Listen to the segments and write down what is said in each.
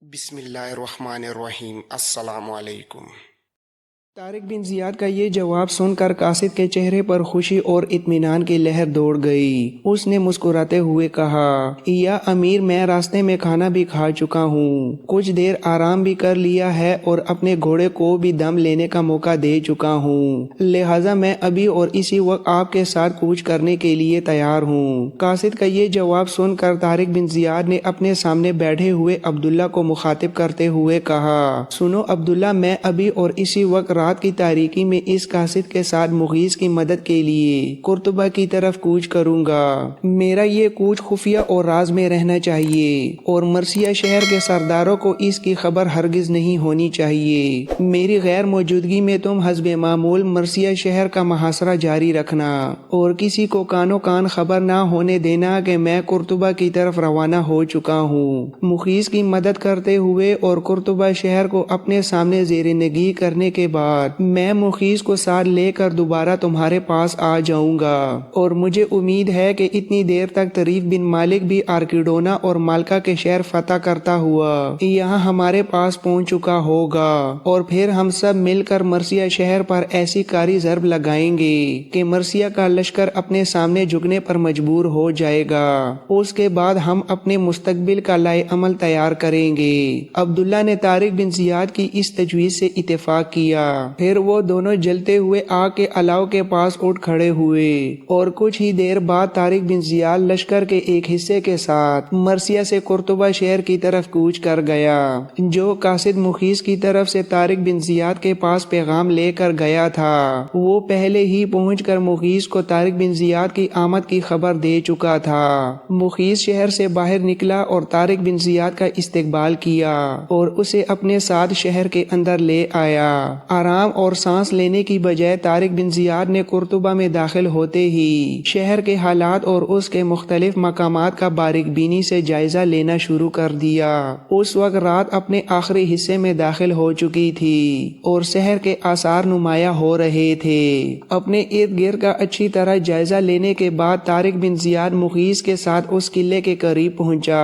بسم اللہ الرحمن الرحیم۔ السلام علیکم۔ طارق بن زیاد کا یہ جواب سن کر قاصد کے چہرے پر خوشی اور اطمینان کی لہر دوڑ گئی۔ اس نے مسکراتے ہوئے کہا، یا امیر، میں راستے میں کھانا بھی کھا چکا ہوں، کچھ دیر آرام بھی کر لیا ہے اور اپنے گھوڑے کو بھی دم لینے کا موقع دے چکا ہوں، لہٰذا میں ابھی اور اسی وقت آپ کے ساتھ کوچ کرنے کے لیے تیار ہوں۔ قاصد کا یہ جواب سن کر طارق بن زیاد نے اپنے سامنے بیٹھے ہوئے عبداللہ کو مخاطب کرتے ہوئے کہا، سنو عبداللہ، میں ابھی اور اسی وقت رات کی تاریکی میں اس قاصد کے ساتھ مغیث کی مدد کے لیے قرطبہ کی طرف کوچ کروں گا۔ میرا یہ کوچ خفیہ اور راز میں رہنا چاہیے اور مرثیہ شہر کے سرداروں کو اس کی خبر ہرگز نہیں ہونی چاہیے۔ میری غیر موجودگی میں تم حسب معمول مرثیہ شہر کا محاصرہ جاری رکھنا اور کسی کو کانو کان خبر نہ ہونے دینا کہ میں قرطبہ کی طرف روانہ ہو چکا ہوں۔ مغیث کی مدد کرتے ہوئے اور قرطبہ شہر کو اپنے سامنے زیر نگی کرنے کے بعد میں مغیث کو ساتھ لے کر دوبارہ تمہارے پاس آ جاؤں گا، اور مجھے امید ہے کہ اتنی دیر تک طریف بن مالک بھی آرکیڈونا اور مالکا کے شہر فتح کرتا ہوا یہاں ہمارے پاس پہنچ چکا ہوگا، اور پھر ہم سب مل کر مرثیہ شہر پر ایسی کاری ضرب لگائیں گے کہ مرثیہ کا لشکر اپنے سامنے جھکنے پر مجبور ہو جائے گا۔ اس کے بعد ہم اپنے مستقبل کا لائے عمل تیار کریں گے۔ عبداللہ نے طارق بن زیاد کی اس تجویز سے اتفاق کیا۔ پھر وہ دونوں جلتے ہوئے آگ کے الاؤ کے پاس اٹھ کھڑے ہوئے، اور کچھ ہی دیر بعد طارق بن زیاد لشکر کے ایک حصے کے ساتھ مرثیہ سے قرطبہ شہر کی طرف کوچ کر گیا۔ جو قاصد مغیث کی طرف سے طارق بن زیاد کے پاس پیغام لے کر گیا تھا، وہ پہلے ہی پہنچ کر مغیث کو طارق بن زیاد کی آمد کی خبر دے چکا تھا۔ مغیث شہر سے باہر نکلا اور طارق بن زیاد کا استقبال کیا اور اسے اپنے ساتھ شہر کے اندر لے آیا۔ آرام اور سانس لینے کی بجائے طارق بن زیاد نے قرطبہ میں داخل ہوتے ہی شہر کے حالات اور اس کے مختلف مقامات کا باریک بینی سے جائزہ لینا شروع کر دیا۔ اس وقت رات اپنے آخری حصے میں داخل ہو چکی تھی اور شہر کے آثار نمایاں ہو رہے تھے۔ اپنے ارد گرد کا اچھی طرح جائزہ لینے کے بعد طارق بن زیاد مغیث کے ساتھ اس قلعے کے قریب پہنچا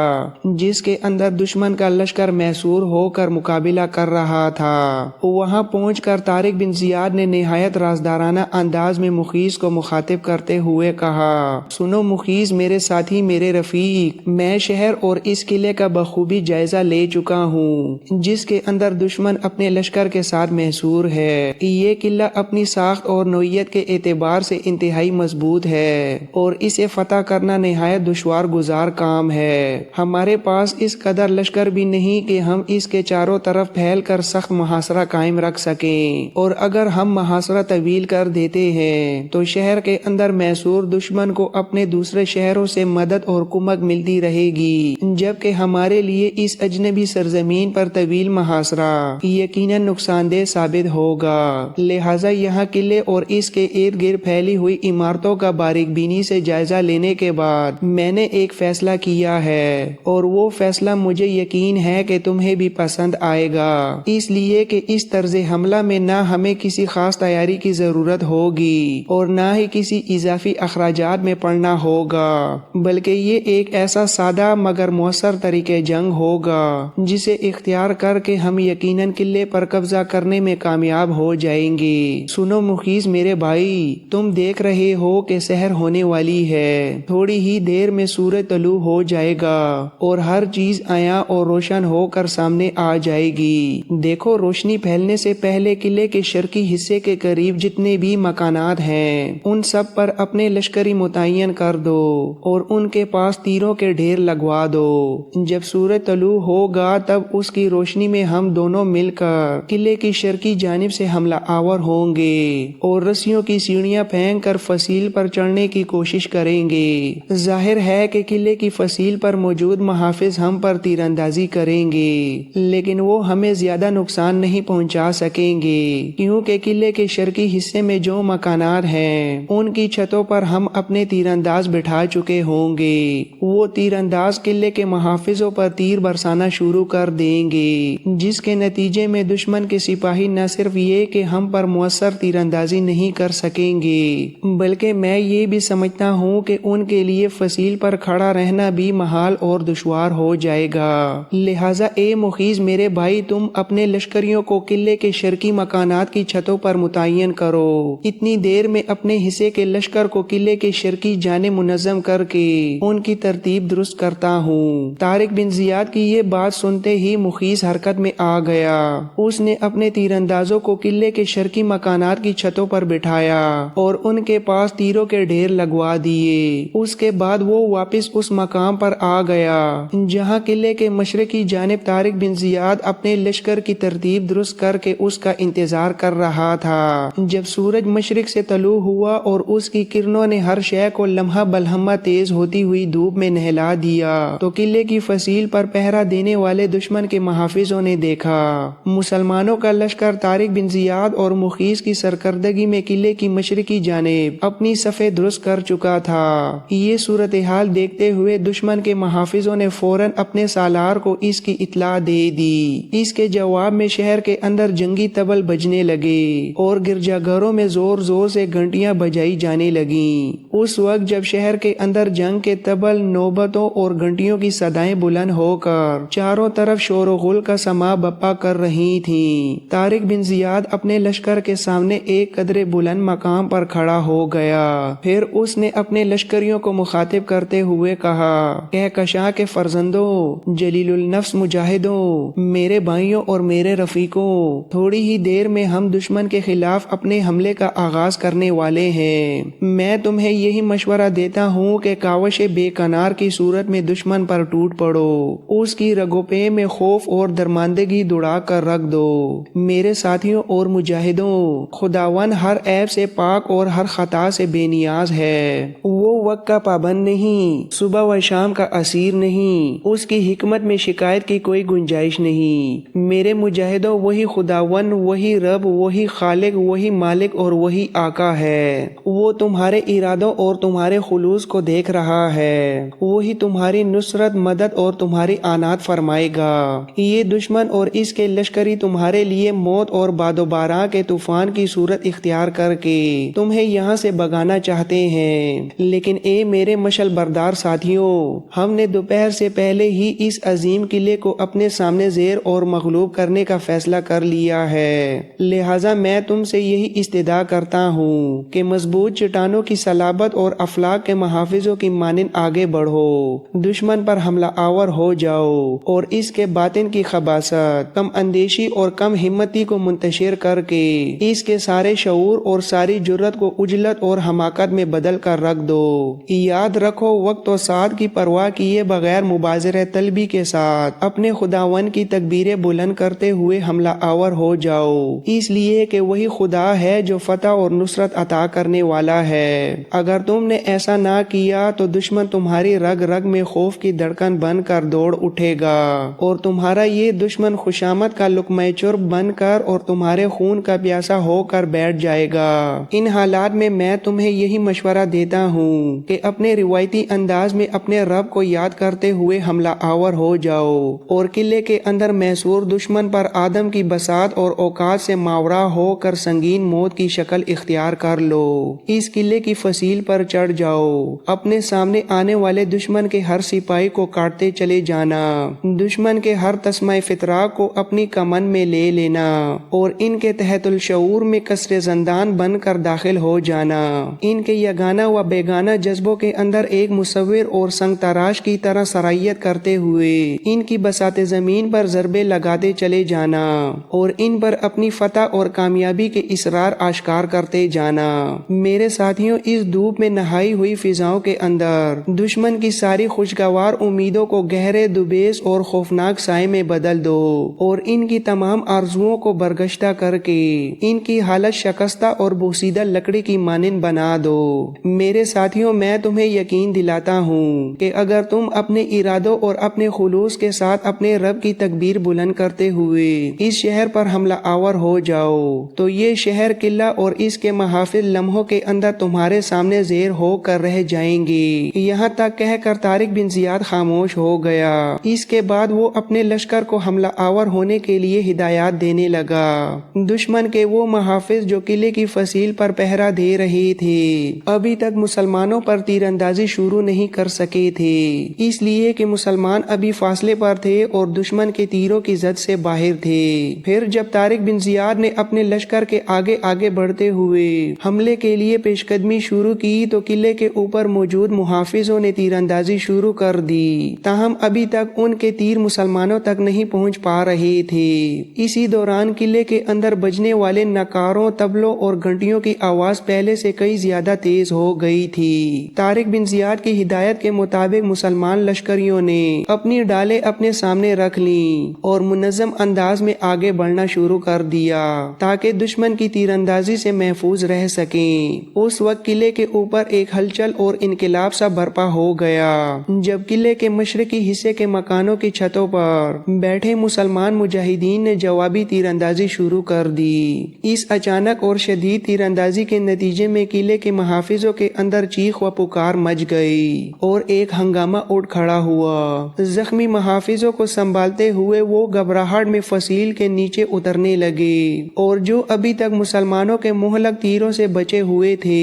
جس کے اندر دشمن کا لشکر محصور ہو کر مقابلہ کر رہا تھا۔ وہاں پہنچ کر طارق بن زیاد نے نہایت رازدارانہ انداز میں مغیث کو مخاطب کرتے ہوئے کہا، سنو مغیث، میرے ساتھی، میرے رفیق، میں شہر اور اس قلعے کا بخوبی جائزہ لے چکا ہوں جس کے اندر دشمن اپنے لشکر کے ساتھ محصور ہے۔ یہ قلعہ اپنی ساخت اور نوعیت کے اعتبار سے انتہائی مضبوط ہے اور اسے فتح کرنا نہایت دشوار گزار کام ہے۔ ہمارے پاس اس قدر لشکر بھی نہیں کہ ہم اس کے چاروں طرف پھیل کر سخت محاصرہ قائم رکھ سکیں، اور اگر ہم محاصرہ طویل کر دیتے ہیں تو شہر کے اندر محصور دشمن کو اپنے دوسرے شہروں سے مدد اور کمک ملتی رہے گی، جبکہ ہمارے لیے اس اجنبی سرزمین پر طویل محاصرہ یقیناً نقصان دہ ثابت ہوگا۔ لہٰذا یہاں قلعے اور اس کے ارد گرد پھیلی ہوئی عمارتوں کا باریک بینی سے جائزہ لینے کے بعد میں نے ایک فیصلہ کیا ہے، اور وہ فیصلہ مجھے یقین ہے کہ تمہیں بھی پسند آئے گا، اس لیے کہ اس طرز حملہ میں نہ ہمیں کسی خاص تیاری کی ضرورت ہوگی اور نہ ہی کسی اضافی اخراجات میں پڑنا ہوگا، بلکہ یہ ایک ایسا سادہ مگر مؤثر طریقہ جنگ ہوگا جسے اختیار کر کے ہم یقیناً قلعے پر قبضہ کرنے میں کامیاب ہو جائیں گے۔ سنو مغیث میرے بھائی، تم دیکھ رہے ہو کہ سحر ہونے والی ہے، تھوڑی ہی دیر میں سورج طلوع ہو جائے گا اور ہر چیز عیاں اور روشن ہو کر سامنے آ جائے گی۔ دیکھو، روشنی پھیلنے سے پہلے قلعے کے شرقی حصے کے قریب جتنے بھی مکانات ہیں ان سب پر اپنے لشکری متعین کر دو اور ان کے پاس تیروں کے ڈھیر لگوا دو۔ جب سورج طلوع ہوگا تب اس کی روشنی میں ہم دونوں مل کر قلعے کی شرقی جانب سے حملہ آور ہوں گے اور رسیوں کی سیڑھیاں پھینک کر فصیل پر چڑھنے کی کوشش کریں گے۔ ظاہر ہے کہ قلعے کی فصیل پر موجود محافظ ہم پر تیر اندازی کریں گے، لیکن وہ ہمیں زیادہ نقصان نہیں پہنچا سکیں گے۔ کیونکہ قلعے کے شرقی حصے میں جو مکانات ہیں ان کی چھتوں پر ہم اپنے تیر انداز بٹھا چکے ہوں گے۔ وہ تیر انداز قلعے کے محافظوں پر تیر برسانا شروع کر دیں گے، جس کے نتیجے میں دشمن کے سپاہی نہ صرف یہ کہ ہم پر مؤثر تیر اندازی نہیں کر سکیں گے، بلکہ میں یہ بھی سمجھتا ہوں کہ ان کے لیے فصیل پر کھڑا رہنا بھی محال اور دشوار ہو جائے گا۔ لہٰذا اے مخیز میرے بھائی، تم اپنے لشکریوں کو قلعے کے شرقی مکانات کی چھتوں پر متعین کرو۔ اتنی دیر میں اپنے حصے کے لشکر کو قلعے کے شرقی جانب منظم کر کے ان کی ترتیب درست کرتا ہوں۔ طارق بن زیاد کی یہ بات سنتے ہی مخیز حرکت میں آ گیا۔ اس نے اپنے تیر اندازوں کو قلعے کے شرقی مکانات کی چھتوں پر بٹھایا اور ان کے پاس تیروں کے ڈھیر لگوا دیے۔ اس کے بعد وہ واپس اس مقام پر آ گیا جہاں قلعے کے مشرقی جانب طارق بن زیاد اپنے لشکر کی ترتیب درست کر کے اس کا انتظار کر رہا تھا۔ جب سورج مشرق سے طلوع ہوا اور اس کی کرنوں نے ہر شے کو لمحہ بلمحہ تیز ہوتی ہوئی دھوپ میں نہلا دیا تو قلعے کی فصیل پر پہرا دینے والے دشمن کے محافظوں نے دیکھا مسلمانوں کا لشکر طارق بن زیاد اور مخیز کی سرکردگی میں قلعے کی مشرقی جانب اپنی صفیں درست کر چکا تھا۔ یہ صورتحال دیکھتے ہوئے دشمن کے محافظوں نے فوراً اپنے سالار کو اس کی اطلاع دے دی۔ اس کے جواب میں شہر کے اندر جنگی طبل بجنے لگے اور گرجا گھروں میں زور زور سے گھنٹیاں بجائی جانے لگیں۔ اس وقت جب شہر کے اندر جنگ کے طبل، نوبتوں اور گھنٹیوں کی صدائیں بلند ہو کر چاروں طرف شور و غل کا سما بپا کر رہی تھیں، طارق بن زیاد اپنے لشکر کے سامنے ایک قدرے بلند مقام پر کھڑا ہو گیا۔ پھر اس نے اپنے لشکریوں کو مخاطب کرتے ہوئے کہا، کہکشاں کے فرزندوں، جلیل النفس مجاہدوں، میرے بھائیوں اور میرے رفیقوں، تھوڑی ہی دیر میں ہم دشمن کے خلاف اپنے حملے کا آغاز کرنے والے ہیں۔ میں تمہیں یہی مشورہ دیتا ہوں کہ کاوش بے کنار کی صورت میں دشمن پر ٹوٹ پڑو، اس کی رگوں پہ میں خوف اور درماندگی دوڑا کر رکھ دو۔ میرے ساتھیوں اور مجاہدوں، خداوند ہر عیب سے پاک اور ہر خطا سے بے نیاز ہے۔ وہ وقت کا پابند نہیں، صبح و شام کا اسیر نہیں، اس کی حکمت میں شکایت کی کوئی گنجائش نہیں۔ میرے مجاہدوں، وہی خداوند، وہی رب، وہی خالق، وہی مالک اور وہی آقا ہے۔ وہ تمہارے ارادوں اور تمہارے خلوص کو دیکھ رہا ہے، وہی تمہاری نصرت، مدد اور تمہاری آنات فرمائے گا۔ یہ دشمن اور اس کے لشکری تمہارے لیے موت اور باد و باراں کے طوفان کی صورت اختیار کر کے تمہیں یہاں سے بگانا چاہتے ہیں، لیکن اے میرے مشل بردار ساتھیوں، ہم نے دوپہر سے پہلے ہی اس عظیم قلعے کو اپنے سامنے زیر اور مغلوب کرنے کا فیصلہ کر لیا ہے۔ لہٰذا میں تم سے یہی استدعا کرتا ہوں کہ مضبوط چٹانوں کی صلابت اور افلاک کے محافظوں کی مانند آگے بڑھو، دشمن پر حملہ آور ہو جاؤ اور اس کے باطن کی خباثت، کم اندیشی اور کم ہمتی کو منتشر کر کے اس کے سارے شعور اور ساری جرت کو عجلت اور حماقت میں بدل کر رکھ دو۔ یاد رکھو، وقت و ساعت کی پرواہ کیے بغیر مبازرہ طلبی کے ساتھ اپنے خداوند کی تکبیریں بلند کرتے ہوئے حملہ آور ہو جاؤ، اس لیے کہ وہی خدا ہے جو فتح اور نصرت عطا کرنے والا ہے۔ اگر تم نے ایسا نہ کیا تو دشمن تمہاری رگ رگ میں خوف کی دھڑکن بن کر دوڑ اٹھے گا اور تمہارا یہ دشمن خوشامد کا لقمہ چرب بن کر اور تمہارے خون کا پیاسا ہو کر بیٹھ جائے گا۔ ان حالات میں تمہیں یہی مشورہ دیتا ہوں کہ اپنے روایتی انداز میں اپنے رب کو یاد کرتے ہوئے حملہ آور ہو جاؤ اور قلعے کے اندر محصور دشمن پر آدم کی بساط اور اوقات سے ماورا ہو کر سنگین موت کی شکل اختیار کر لو۔ اس قلعے کی فصیل پر چڑھ جاؤ، اپنے سامنے آنے والے دشمن کے ہر سپاہی کو کاٹتے چلے جانا، دشمن کے ہر تسمہ فتراک کو اپنی کمن میں لے لینا اور ان کے تحت الشعور میں کسر زندان بن کر داخل ہو جانا۔ ان کے یگانہ و بیگانہ جذبوں کے اندر ایک مصور اور سنگ تراش کی طرح سرایت کرتے ہوئے ان کی بساط زمین پر ضربے لگاتے چلے جانا اور ان پر اپنی فتح اور کامیابی کے اسرار آشکار کرتے جانا۔ میرے ساتھیوں، اس دھوپ میں نہائی ہوئی فضاؤں کے اندر دشمن کی ساری خوشگوار امیدوں کو گہرے دبیز اور خوفناک سائے میں بدل دو اور ان کی تمام آرزوؤں کو برگشتہ کر کے ان کی حالت شکستہ اور بوسیدہ لکڑی کی مانند بنا دو۔ میرے ساتھیوں، ساتھیوں میں تمہیں یقین دلاتا ہوں کہ اگر تم اپنے ارادوں اور اپنے خلوص کے ساتھ اپنے رب کی تکبیر بلند کرتے ہوئے اس شہر پر حملہ آور ہو جاؤ تو یہ شہر قلعہ اور اس کے محافظ لمحوں کے اندر تمہارے سامنے زیر ہو کر رہ جائیں گے۔ یہاں تک کہہ کر طارق بن زیاد خاموش ہو گیا۔ اس کے بعد وہ اپنے لشکر کو حملہ آور ہونے کے لیے ہدایات دینے لگا۔ دشمن کے وہ محافظ جو قلعے کی فصیل پر پہرا دے رہے تھے ابھی تک مسلمانوں پر تیر اندازی شروع نہیں کر سکے تھے، اس لیے کہ مسلمان ابھی فاصلے پر تھے اور دشمن کے تیروں کی زد سے باہر تھے۔ پھر جب طارق بن زیاد نے اپنے لشکر کے آگے آگے بڑھتے ہوئے حملے کے لیے پیش قدمی شروع کی تو قلعے کے اوپر موجود محافظوں نے تیر اندازی شروع کر دی، تاہم ابھی تک ان کے تیر مسلمانوں تک نہیں پہنچ پا رہے تھے۔ اسی دوران قلعے کے اندر بجنے والے ناکاروں، طبلوں اور گھنٹیوں کی آواز پہلے سے کئی زیادہ تیز ہو گئی تھی۔ طارق بن زیاد کی ہدایت کے مطابق مسلمان لشکریوں نے اپنی ڈالیں اپنے سامنے رکھ لیں اور منظم انداز میں آگے بڑھنا شروع کر دیا تاکہ دشمن کی تیر اندازی سے محفوظ رہ سکیں۔ اس وقت قلعے کے اوپر ایک ہلچل اور انقلاب سا برپا ہو گیا جب قلعے کے مشرقی حصے کے مکانوں کی چھتوں پر بیٹھے مسلمان مجاہدین نے جوابی تیر اندازی شروع کر دی۔ اس اچانک اور شدید تیر اندازی کے نتیجے میں قلعے کے محافظوں کے اندر چیخ و پکار مچ گئی اور ایک ہنگامہ اٹھ کھڑا ہوا۔ زخمی محافظوں کو سنبھالتے ہوئے وہ گھبراہٹ میں فصیل کے نیچے اترنے لگے اور جو ابھی تک مسلمانوں کے مہلک تیروں سے بچے ہوئے تھے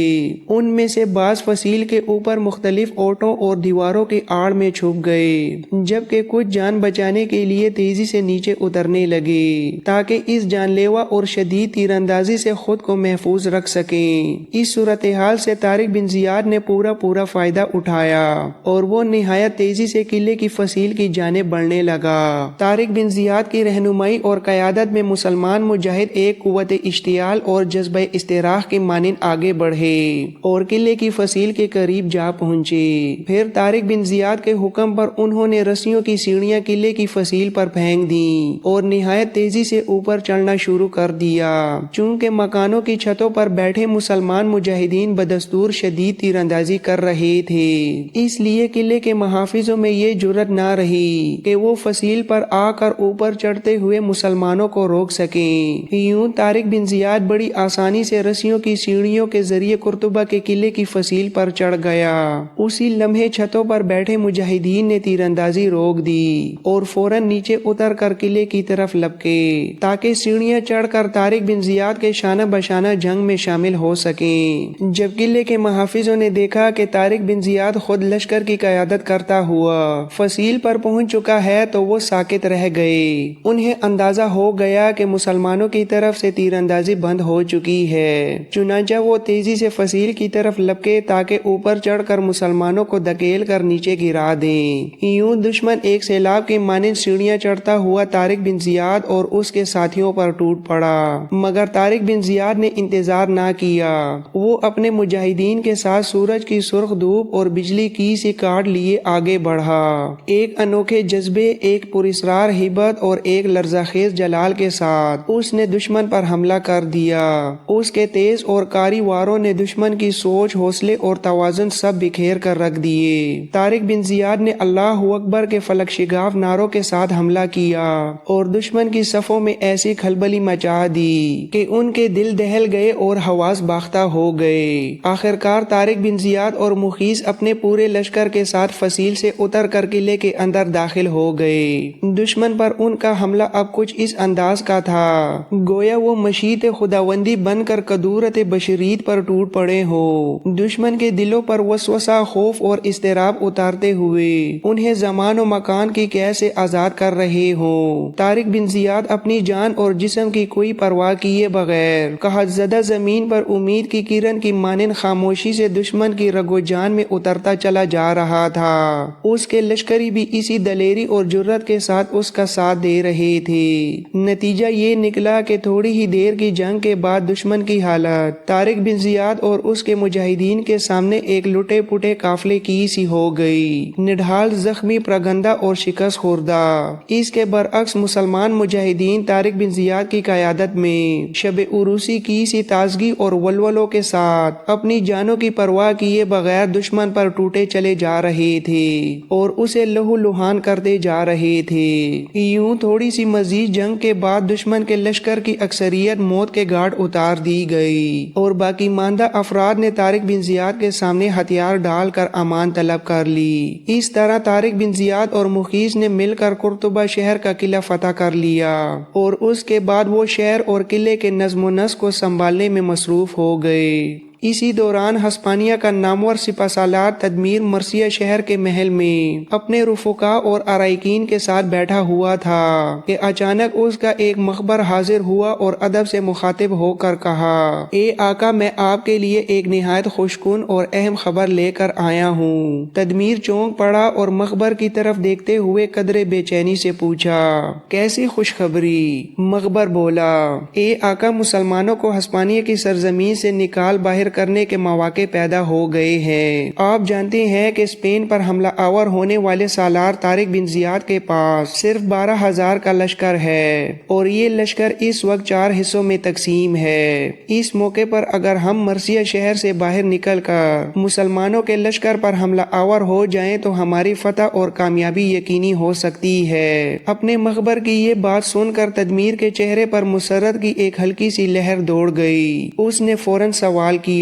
ان میں سے بعض فصیل کے اوپر مختلف اوٹوں اور دیواروں کی آڑ میں چھپ گئے، جبکہ کچھ جان بچانے کے لیے تیزی سے نیچے اترنے لگے تاکہ اس جان لیوا اور شدید تیر اندازی سے خود کو محفوظ رکھ سکیں۔ اس صورتحال سے طارق بن زیاد نے پورا فائدہ اٹھایا اور وہ نہایت تیزی سے قلعے کی فصیل کی جانب بڑھنے لگا۔ طارق بن زیاد کی رہنمائی اور قیادت میں مسلمان مجاہد ایک قوت اشتعال اور جذبہ استراق کی مانند آگے بڑھے اور قلعے کی فصیل کے قریب جا پہنچے۔ پھر طارق بن زیاد کے حکم پر انہوں نے رسیوں کی سیڑھیاں قلعے کی فصیل پر پھینک دیں اور نہایت تیزی سے اوپر چڑھنا شروع کر دیا۔ چونکہ مکانوں کی چھتوں پر بیٹھے مسلمان مجاہدین بدستور شدید تیر اندازی کر رہے تھے، اس لیے قلعے کے محافظوں میں یہ جرأت نہ رہی کہ وہ فصیل پر آ کر اوپر چڑھتے ہوئے مسلمانوں کو روک سکیں۔ یوں طارق بن زیاد بڑی آسانی سے رسیوں کی سیڑھیوں کے ذریعے قرطبہ کے قلعے کی فصیل پر چڑھ گیا۔ اسی لمحے چھتوں پر بیٹھے مجاہدین نے تیر اندازی روک دی اور فوراً نیچے اتر کر قلعے کی طرف لپکے تاکہ سیڑھیاں چڑھ کر طارق بن زیاد کے شانہ بشانہ جنگ میں شامل ہو سکیں۔ جب قلعے کے محافظوں نے دیکھا کہ طارق بن زیاد خود لشکر کی قیادت کرتا ہوا فصیل پر پہنچ چکا ہے تو وہ ساکت رہ گئے۔ انہیں اندازہ ہو گیا کہ مسلمانوں کی طرف سے تیر اندازی بند ہو چکی ہے، چنانچہ وہ تیزی سے فصیل کی طرف لپکے تاکہ اوپر چڑھ کر مسلمانوں کو دھکیل کر نیچے گرا دیں۔ یوں دشمن ایک سیلاب کی مانند سیڑھیاں چڑھتا ہوا طارق بن زیاد اور اس کے ساتھیوں پر ٹوٹ پڑا، مگر طارق بن زیاد نے انتظار نہ کیا۔ وہ اپنے مجاہدین کے ساتھ سورج کی سرخ دھوپ اور بجلی کی سی کاٹ لیے آگے بڑھا۔ ایک انوکھے جذبے، ایک پراسرار ہیبت اور ایک لرزہ خیز جلال کے ساتھ اس نے دشمن پر حملہ کر دیا۔ اس کے تیز اور کاری واروں نے دشمن کی سوچ، حوصلے اور توازن سب بکھیر کر رکھ دیے۔ طارق بن زیاد نے اللہ اکبر کے فلک شگاف نعروں کے ساتھ حملہ کیا اور دشمن کی صفوں میں ایسی کھلبلی مچا دی کہ ان کے دل دہل گئے اور حواس باختہ ہو گئے۔ آخرکار طارق بن زیاد اور مخیث اپنے پورے لشکر کے ساتھ فصیل سے اتر کر قلعے کے اندر داخل ہو گئے۔ دشمن پر ان کا حملہ اب کچھ اس انداز کا تھا گویا وہ مشیت خداوندی بن کر قدورت بشریت پر ٹوٹ پڑے ہو۔ دشمن کے دلوں پر وسوسہ، خوف اور اضطراب اتارتے ہوئے انہیں زمان و مکان کی قید سے آزاد کر رہے ہوں۔ طارق بن زیاد اپنی جان اور جسم کی کوئی پرواہ کیے بغیر قحط زدہ زمین پر امید کی کرن کی مانند خاموشی سے دشمن کی رگ و جان میں اترتا چلا جا رہا تھا۔ اس کے لشکری بھی اسی دلیری اور جرأت کے ساتھ اس کا ساتھ دے رہے تھے۔ نتیجہ یہ نکلا کہ تھوڑی ہی دیر کی جنگ کے بعد دشمن کی حالت طارق بن زیاد اور اس کے مجاہدین کے سامنے ایک لٹے پٹے قافلے کی سی ہو گئی، نڈھال، زخمی، پرگندہ اور شکست خوردہ۔ اس کے برعکس مسلمان مجاہدین طارق بن زیاد کی قیادت میں شب عروسی کی سی تازگی اور ولولوں کے ساتھ اپنی جانوں کی پرواہ ہوا کیے بغیر دشمن پر ٹوٹے چلے جا رہے تھے اور اسے لہو لہان کرتے جا رہے تھے۔ یوں تھوڑی سی مزید جنگ کے بعد دشمن کے لشکر کی اکثریت موت کے گھاٹ اتار دی گئی اور باقی ماندہ افراد نے طارق بن زیاد کے سامنے ہتھیار ڈال کر امان طلب کر لی۔ اس طرح طارق بن زیاد اور مخیث نے مل کر قرطبہ شہر کا قلعہ فتح کر لیا اور اس کے بعد وہ شہر اور قلعے کے نظم و نسق کو سنبھالنے میں مصروف ہو گئے۔ اسی دوران ہسپانیہ کا نامور سپہ سالار تدمیر مرثیہ شہر کے محل میں اپنے رفقا اور اراکین کے ساتھ بیٹھا ہوا تھا کہ اچانک اس کا ایک مخبر حاضر ہوا اور ادب سے مخاطب ہو کر کہا، اے آقا، میں آپ کے لیے ایک نہایت خوشکن اور اہم خبر لے کر آیا ہوں۔ تدمیر چونک پڑا اور مخبر کی طرف دیکھتے ہوئے قدرے بے چینی سے پوچھا، کیسی خوشخبری؟ مخبر بولا، اے آقا، مسلمانوں کو ہسپانیہ کی سرزمین سے نکال باہر کرنے کے مواقع پیدا ہو گئے ہیں۔ آپ جانتے ہیں کہ اسپین پر حملہ آور ہونے والے سالار طارق بن زیاد کے پاس صرف 12,000 کا لشکر ہے اور یہ لشکر اس وقت 4 حصوں میں تقسیم ہے۔ اس موقع پر اگر ہم مرثیہ شہر سے باہر نکل کر مسلمانوں کے لشکر پر حملہ آور ہو جائیں تو ہماری فتح اور کامیابی یقینی ہو سکتی ہے۔ اپنے مخبر کی یہ بات سن کر تدمیر کے چہرے پر مسرت کی ایک ہلکی سی لہر دوڑ گئی۔ اس نے فوراً سوال کیا،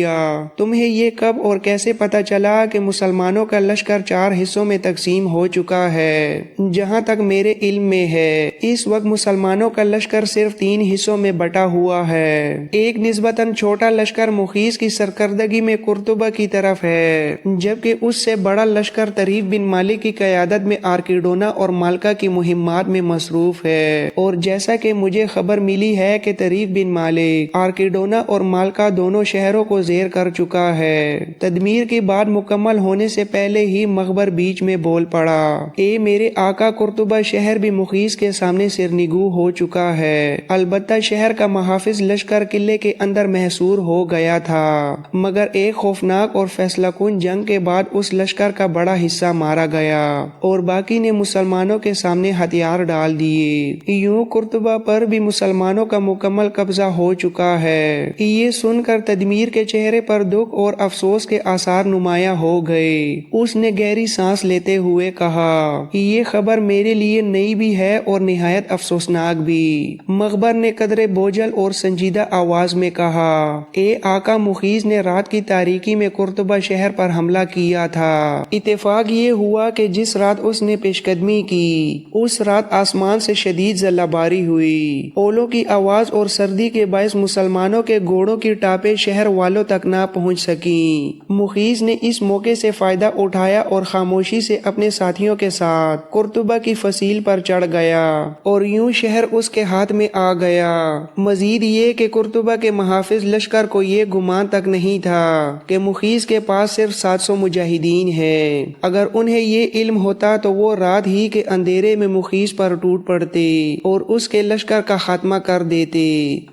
تمہیں یہ کب اور کیسے پتا چلا کہ مسلمانوں کا لشکر 4 حصوں میں تقسیم ہو چکا ہے؟ جہاں تک میرے علم میں ہے اس وقت مسلمانوں کا لشکر صرف 3 حصوں میں بٹا ہوا ہے۔ ایک نسبتاً چھوٹا لشکر مخیث کی سرکردگی میں قرطبہ کی طرف ہے، جبکہ اس سے بڑا لشکر طریف بن مالک کی قیادت میں آرکیڈونا اور مالکا کی مہمات میں مصروف ہے، اور جیسا کہ مجھے خبر ملی ہے کہ طریف بن مالک آرکیڈونا اور مالکا دونوں شہروں کو زیر کر چکا ہے۔ تدمیر کی بات مکمل ہونے سے پہلے ہی مخبر بیچ میں بول پڑا، اے میرے آقا، قرطبہ شہر بھی مخیث کے سامنے سرنگو ہو چکا ہے۔ البتہ شہر کا محافظ لشکر قلعے کے اندر محصور ہو گیا تھا، مگر ایک خوفناک اور فیصلہ کن جنگ کے بعد اس لشکر کا بڑا حصہ مارا گیا اور باقی نے مسلمانوں کے سامنے ہتھیار ڈال دیے۔ یوں قرطبہ پر بھی مسلمانوں کا مکمل قبضہ ہو چکا ہے۔ یہ سن کر تدمیر کے چہرے پر دکھ اور افسوس کے آثار نمایاں ہو گئے۔ اس نے گہری سانس لیتے ہوئے کہا، یہ خبر میرے لیے نئی بھی ہے اور نہایت افسوسناک بھی۔ مخبر نے قدرے بوجھل اور سنجیدہ آواز میں کہا، اے آقا، مخیث نے رات کی تاریکی میں قرطبہ شہر پر حملہ کیا تھا۔ اتفاق یہ ہوا کہ جس رات اس نے پیش قدمی کی اس رات آسمان سے شدید ژلہ باری ہوئی۔ اولوں کی آواز اور سردی کے باعث مسلمانوں کے گھوڑوں کی ٹاپیں شہر والوں تک نہ پہنچ سکیں۔ مخیث نے اس موقع سے فائدہ اٹھایا اور خاموشی سے اپنے ساتھیوں کے ساتھ قرطبہ کی فصیل پر چڑھ گیا اور یوں شہر اس کے ہاتھ میں آ گیا۔ مزید یہ کہ قرطبہ کے محافظ لشکر کو یہ گمان تک نہیں تھا کہ مخیث کے پاس صرف 700 مجاہدین ہیں۔ اگر انہیں یہ علم ہوتا تو وہ رات ہی کے اندھیرے میں مخیث پر ٹوٹ پڑتے اور اس کے لشکر کا خاتمہ کر دیتے،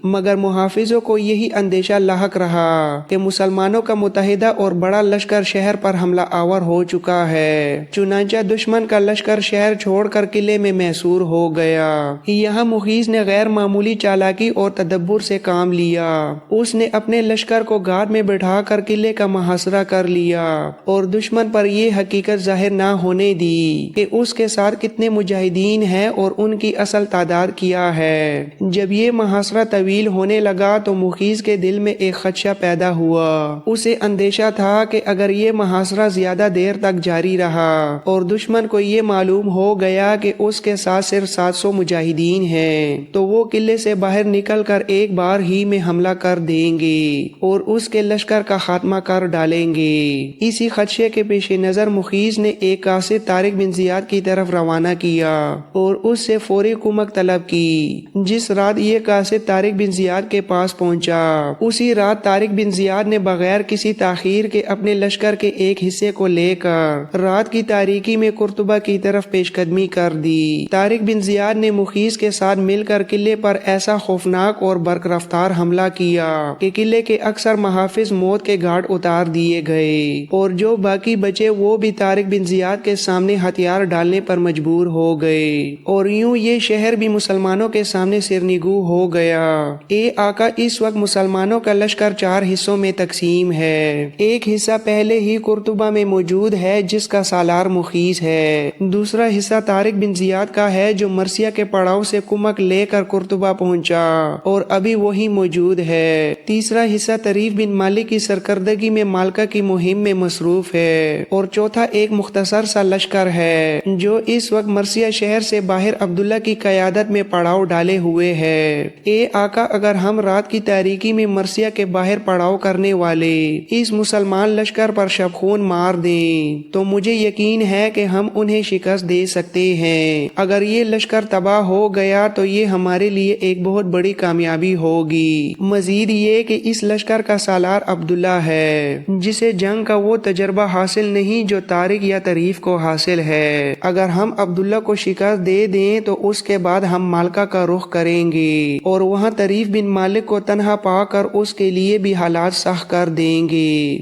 مگر محافظوں کو یہی اندیشہ لاحق رہا کہ مسلمانوں کا متحدہ اور بڑا لشکر شہر پر حملہ آور ہو چکا ہے۔ چنانچہ دشمن کا لشکر شہر چھوڑ کر قلعے میں محصور ہو گیا۔ یہاں مخیث نے غیر معمولی چالاکی اور تدبر سے کام لیا۔ اس نے اپنے لشکر کو گھاٹ میں بٹھا کر قلعے کا محاصرہ کر لیا اور دشمن پر یہ حقیقت ظاہر نہ ہونے دی کہ اس کے ساتھ کتنے مجاہدین ہیں اور ان کی اصل تعداد کیا ہے۔ جب یہ محاصرہ طویل ہونے لگا تو مخیث کے دل میں ایک خدشہ پیدا ہوا۔ اسے اندیشہ تھا کہ اگر یہ محاصرہ زیادہ دیر تک جاری رہا اور دشمن کو یہ معلوم ہو گیا کہ اس کے ساتھ صرف 700 مجاہدین ہیں تو وہ قلعے سے باہر نکل کر ایک بار ہی میں حملہ کر دیں گے اور اس کے لشکر کا خاتمہ کر ڈالیں گے۔ اسی خدشے کے پیش نظر مخیث نے ایک قاصد طارق بن زیاد کی طرف روانہ کیا اور اس سے فوری کمک طلب کی۔ جس رات یہ قاصد طارق بن زیاد کے پاس پہنچا اسی رات طارق بن زیاد نے بغیر کسی تاخیر کے اپنے لشکر کے ایک حصے کو لے کر رات کی تاریکی میں قرطبہ کی طرف پیش قدمی کر دی۔ طارق بن زیاد نے مخیث کے ساتھ مل کر قلعے پر ایسا خوفناک اور برق رفتار حملہ کیا کہ قلعے کے اکثر محافظ موت کے گھاٹ اتار دیے گئے اور جو باقی بچے وہ بھی طارق بن زیاد کے سامنے ہتھیار ڈالنے پر مجبور ہو گئے اور یوں یہ شہر بھی مسلمانوں کے سامنے سرنگو ہو گیا۔ اے آقا، اس وقت مسلمانوں کا لشکر 4 حصوں حصوں میں تقسیم ہے۔ ایک حصہ پہلے ہی قرطبہ میں موجود ہے جس کا سالار مخیز ہے، دوسرا حصہ طارق بن زیاد کا ہے جو مرثیہ کے پڑاؤ سے کمک لے کر قرطبہ پہنچا اور ابھی وہی موجود ہے، تیسرا حصہ طریف بن مالک کی سرکردگی میں مالکہ کی مہم میں مصروف ہے، اور چوتھا ایک مختصر سا لشکر ہے جو اس وقت مرثیہ شہر سے باہر عبداللہ کی قیادت میں پڑاؤ ڈالے ہوئے ہے۔ اے آقا، اگر ہم رات کی تاریکی میں مرثیہ کے باہر پڑاؤ کرنے والے اس مسلمان لشکر پر شبخون مار دیں تو مجھے یقین ہے کہ ہم انہیں شکست دے سکتے ہیں۔ اگر یہ لشکر تباہ ہو گیا تو یہ ہمارے لیے ایک بہت بڑی کامیابی ہوگی۔ مزید یہ کہ اس لشکر کا سالار عبداللہ ہے جسے جنگ کا وہ تجربہ حاصل نہیں جو طارق یا طریف کو حاصل ہے۔ اگر ہم عبداللہ کو شکست دے دیں تو اس کے بعد ہم مالکہ کا رخ کریں گے اور وہاں طریف بن مالک کو تنہا پا کر اس کے لیے بھی حالات سخت کر دیں گے۔